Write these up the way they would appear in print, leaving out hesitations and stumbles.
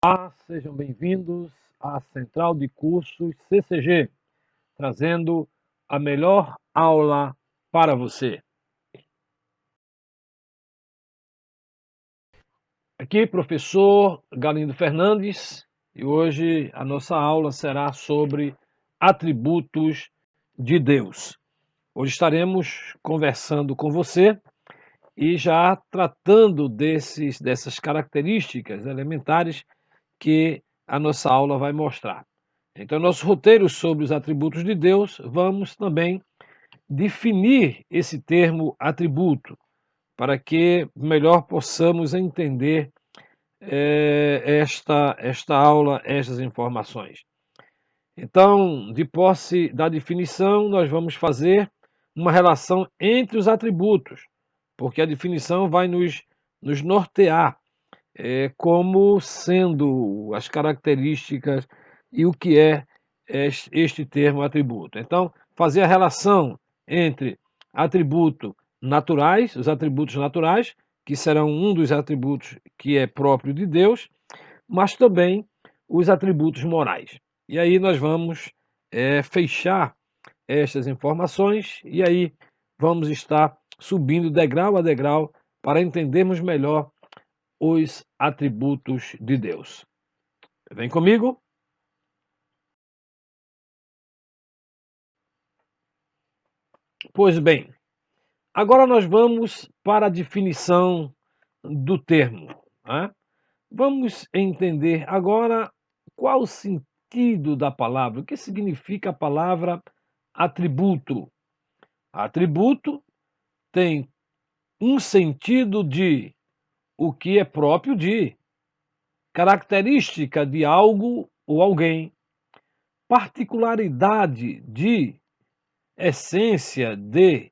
Olá, sejam bem-vindos à Central de Cursos CCG, trazendo a melhor aula para você. Aqui, professor Galindo Fernandes, e hoje a nossa aula será sobre atributos de Deus. Hoje estaremos conversando com você e já tratando dessas características elementares que a nossa aula vai mostrar. Então, nosso roteiro sobre os atributos de Deus, vamos também definir esse termo atributo, para que melhor possamos entender esta aula, estas informações. Então, de posse da definição, nós vamos fazer uma relação entre os atributos, porque a definição vai nos nortear como sendo as características e o que é este termo atributo. Então, fazer a relação entre atributo naturais, os atributos naturais, que serão um dos atributos que é próprio de Deus, mas também os atributos morais. E aí nós vamos fechar estas informações e aí vamos estar subindo degrau a degrau para entendermos melhor os atributos de Deus. Vem comigo? Pois bem, agora nós vamos para a definição do termo, né? Vamos entender agora qual o sentido da palavra, o que significa a palavra atributo. Atributo tem um sentido de o que é próprio de, característica de algo ou alguém, particularidade de, essência de,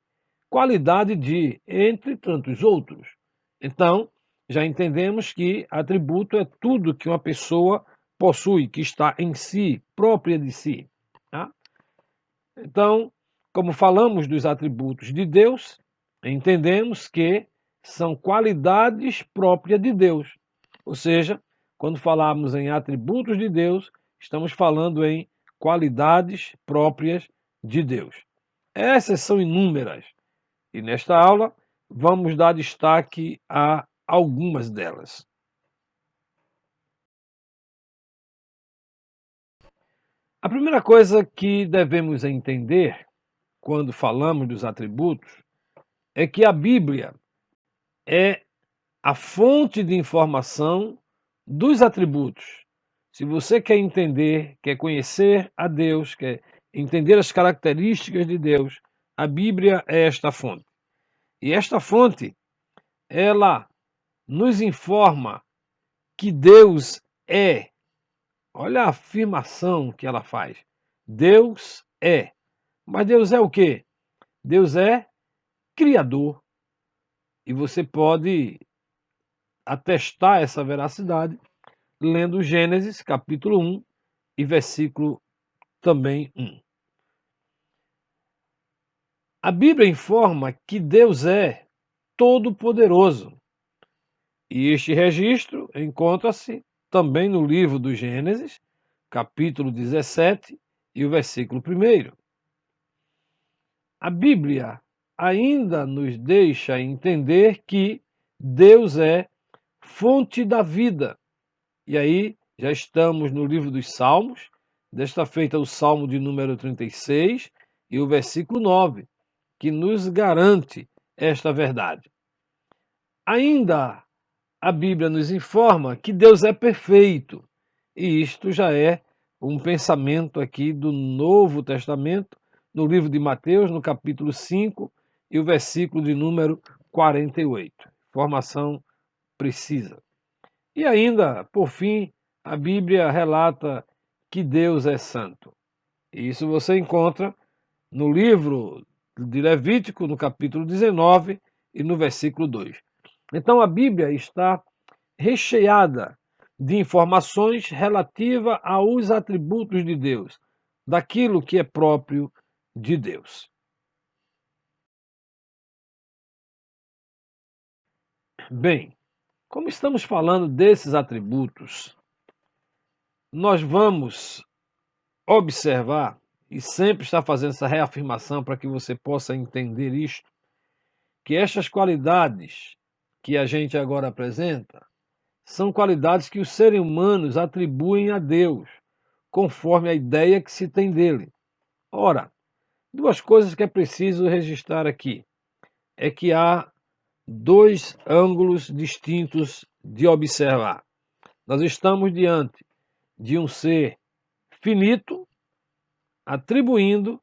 qualidade de, entre tantos outros. Então, já entendemos que atributo é tudo que uma pessoa possui, que está em si, própria de si. Tá? Então, como falamos dos atributos de Deus, entendemos que são qualidades próprias de Deus. Ou seja, quando falamos em atributos de Deus, estamos falando em qualidades próprias de Deus. Essas são inúmeras e nesta aula vamos dar destaque a algumas delas. A primeira coisa que devemos entender quando falamos dos atributos é que a Bíblia é a fonte de informação dos atributos. Se você quer entender, quer conhecer a Deus, quer entender as características de Deus, a Bíblia é esta fonte. E esta fonte, ela nos informa que Deus é. Olha a afirmação que ela faz. Deus é. Mas Deus é o quê? Deus é criador. E você pode atestar essa veracidade lendo Gênesis, capítulo 1 e versículo também 1. A Bíblia informa que Deus é todo-poderoso. E este registro encontra-se também no livro do Gênesis, capítulo 17 e o versículo 1. A Bíblia ainda nos deixa entender que Deus é fonte da vida. E aí já estamos no livro dos Salmos, desta feita o Salmo de número 36 e o versículo 9, que nos garante esta verdade. Ainda a Bíblia nos informa que Deus é perfeito, e isto já é um pensamento aqui do Novo Testamento, no livro de Mateus, no capítulo 5 e o versículo de número 48. Informação precisa. E ainda, por fim, a Bíblia relata que Deus é santo. E isso você encontra no livro de Levítico, no capítulo 19 e no versículo 2. Então a Bíblia está recheada de informações relativas aos atributos de Deus, daquilo que é próprio de Deus. Bem, como estamos falando desses atributos, nós vamos observar, e sempre está fazendo essa reafirmação para que você possa entender isto, que estas qualidades que a gente agora apresenta são qualidades que os seres humanos atribuem a Deus, conforme a ideia que se tem dele. Ora, duas coisas que é preciso registrar aqui é que há dois ângulos distintos de observar. Nós estamos diante de um ser finito atribuindo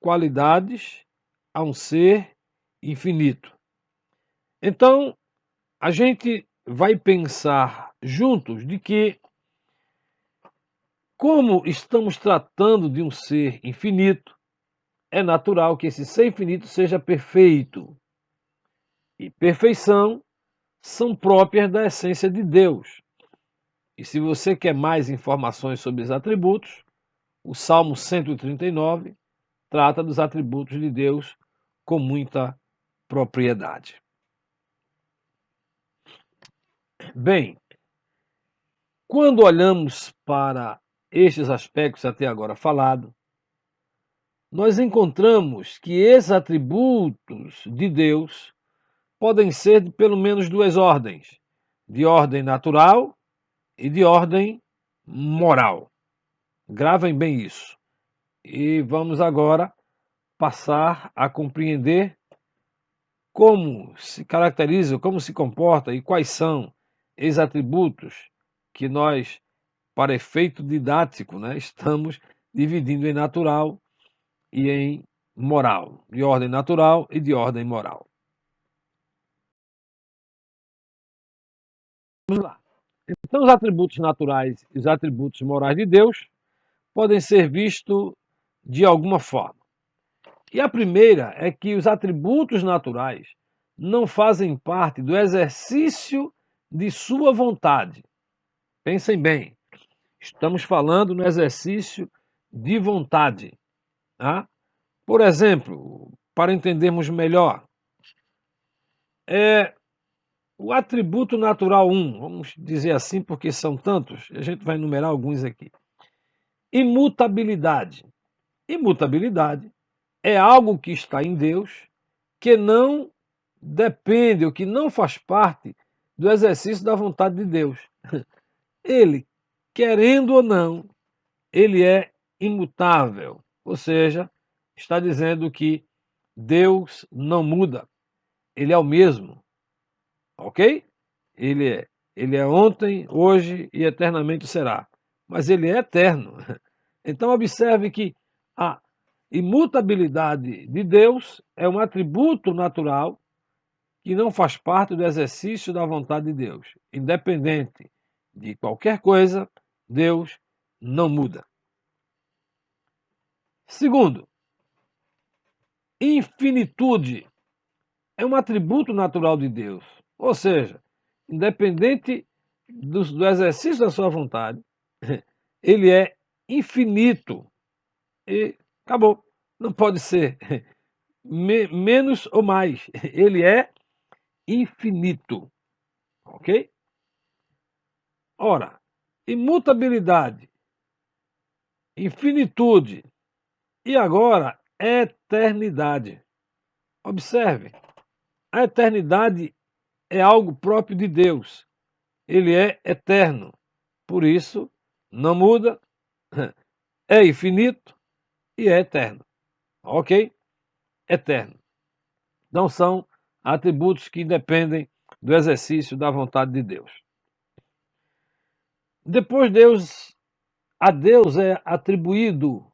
qualidades a um ser infinito. Então, a gente vai pensar juntos de que, como estamos tratando de um ser infinito, é natural que esse ser infinito seja perfeito. E perfeição são próprias da essência de Deus. E se você quer mais informações sobre os atributos, o Salmo 139 trata dos atributos de Deus com muita propriedade. Bem, quando olhamos para estes aspectos até agora falado, nós encontramos que esses atributos de Deus podem ser de pelo menos duas ordens: de ordem natural e de ordem moral. Gravem bem isso. E vamos agora passar a compreender como se caracteriza, como se comporta e quais são esses atributos que nós, para efeito didático, né, estamos dividindo em natural e em moral, de ordem natural e de ordem moral. Vamos lá. Então, os atributos naturais e os atributos morais de Deus podem ser vistos de alguma forma. E a primeira é que os atributos naturais não fazem parte do exercício de sua vontade. Pensem bem, estamos falando no exercício de vontade. Tá? Por exemplo, para entendermos melhor, o atributo natural 1, vamos dizer assim porque são tantos, a gente vai enumerar alguns aqui. Imutabilidade. Imutabilidade é algo que está em Deus, que não depende, ou que não faz parte do exercício da vontade de Deus. Ele, querendo ou não, ele é imutável. Ou seja, está dizendo que Deus não muda. Ele é o mesmo, ok? Ele é ontem, hoje e eternamente será. Mas ele é eterno. Então observe que a imutabilidade de Deus é um atributo natural que não faz parte do exercício da vontade de Deus. Independente de qualquer coisa, Deus não muda. Segundo, infinitude é um atributo natural de Deus. Ou seja, independente do exercício da sua vontade, ele é infinito. E acabou. Não pode ser menos ou mais. Ele é infinito. Ok? Ora, imutabilidade, infinitude e agora eternidade. Observe, a eternidade é algo próprio de Deus. Ele é eterno. Por isso, não muda, é infinito e é eterno. Ok? Eterno. Não são atributos que dependem do exercício da vontade de Deus. Depois, a Deus é atribuído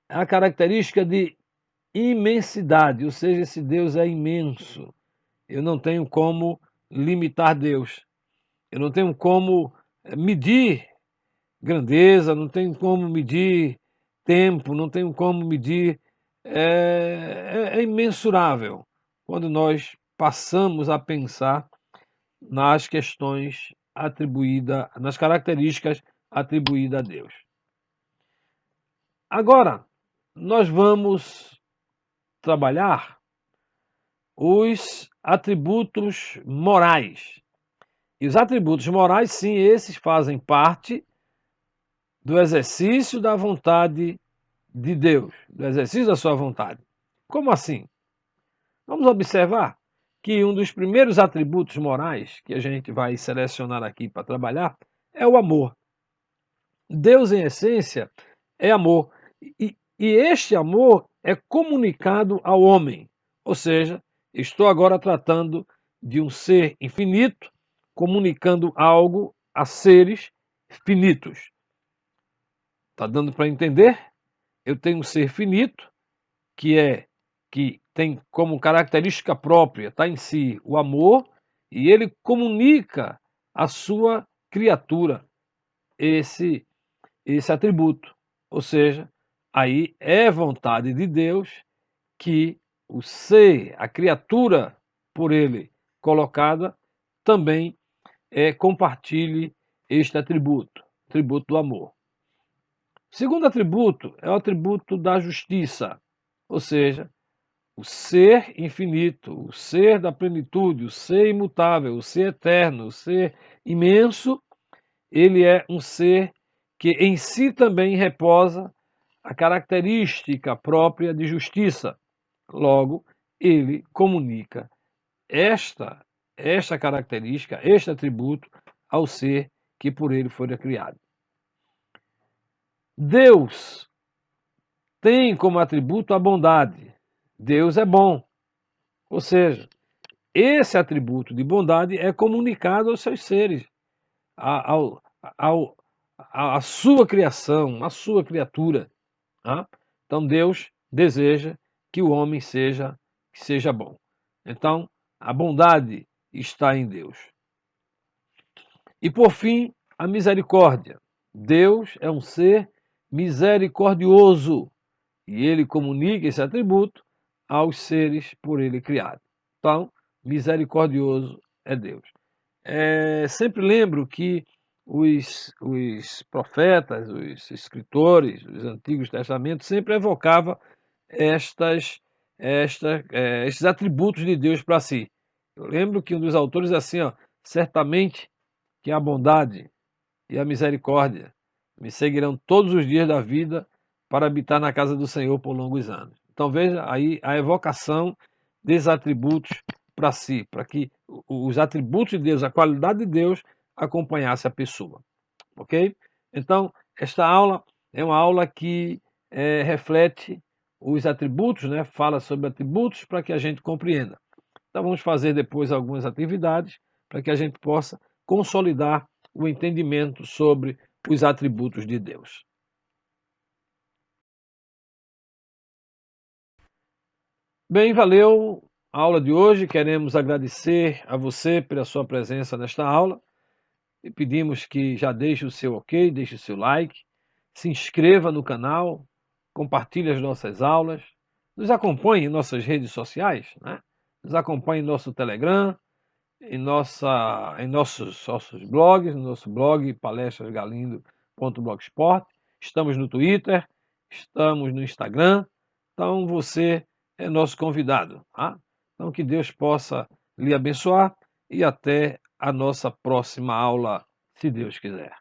a característica de imensidade, ou seja, esse Deus é imenso. Eu não tenho como limitar Deus. Eu não tenho como medir grandeza, não tenho como medir tempo, não tenho como medir. É imensurável quando nós passamos a pensar nas questões atribuídas, nas características atribuídas a Deus. Agora, nós vamos trabalhar os atributos morais. E os atributos morais, sim, esses fazem parte do exercício da vontade de Deus, do exercício da sua vontade. Como assim? Vamos observar que um dos primeiros atributos morais que a gente vai selecionar aqui para trabalhar é o amor. Deus, em essência, é amor. E este amor é comunicado ao homem. Ou seja, estou agora tratando de um ser infinito comunicando algo a seres finitos. Está dando para entender? Eu tenho um ser finito que tem como característica própria, está em si, o amor, e ele comunica à sua criatura esse esse atributo. Ou seja, aí é vontade de Deus que o ser, a criatura por ele colocada, também compartilhe este atributo do amor. O segundo atributo é o atributo da justiça, ou seja, o ser infinito, o ser da plenitude, o ser imutável, o ser eterno, o ser imenso, ele é um ser que em si também reposa a característica própria de justiça. Logo, ele comunica esta, esta característica, este atributo ao ser que por ele foi criado. Deus tem como atributo a bondade. Deus é bom. Ou seja, esse atributo de bondade é comunicado aos seus seres, ao, ao, à sua criação, à sua criatura. Tá? Então Deus deseja que o homem seja bom. Então, a bondade está em Deus. E por fim, a misericórdia. Deus é um ser misericordioso e ele comunica esse atributo aos seres por ele criados. Então, misericordioso é Deus. Sempre lembro que os profetas, os escritores dos Antigos Testamentos sempre evocavam estas, estes atributos de Deus para si. Eu lembro que um dos autores assim, ó, certamente que a bondade e a misericórdia me seguirão todos os dias da vida para habitar na casa do Senhor por longos anos. Então veja aí a evocação desses atributos para si, para que os atributos de Deus, a qualidade de Deus acompanhasse a pessoa, ok? Então esta aula é uma aula que reflete os atributos, né? Fala sobre atributos para que a gente compreenda. Então vamos fazer depois algumas atividades para que a gente possa consolidar o entendimento sobre os atributos de Deus. Bem, valeu a aula de hoje. Queremos agradecer a você pela sua presença nesta aula e pedimos que já deixe o seu ok, deixe o seu like, se inscreva no canal, compartilhe as nossas aulas, nos acompanhe em nossas redes sociais, né? Nos acompanhe em nosso Telegram, em nossos blogs, no nosso blog palestrasgalindo.blogspot, estamos no Twitter, estamos no Instagram, então você é nosso convidado, tá? Então que Deus possa lhe abençoar e até a nossa próxima aula, se Deus quiser.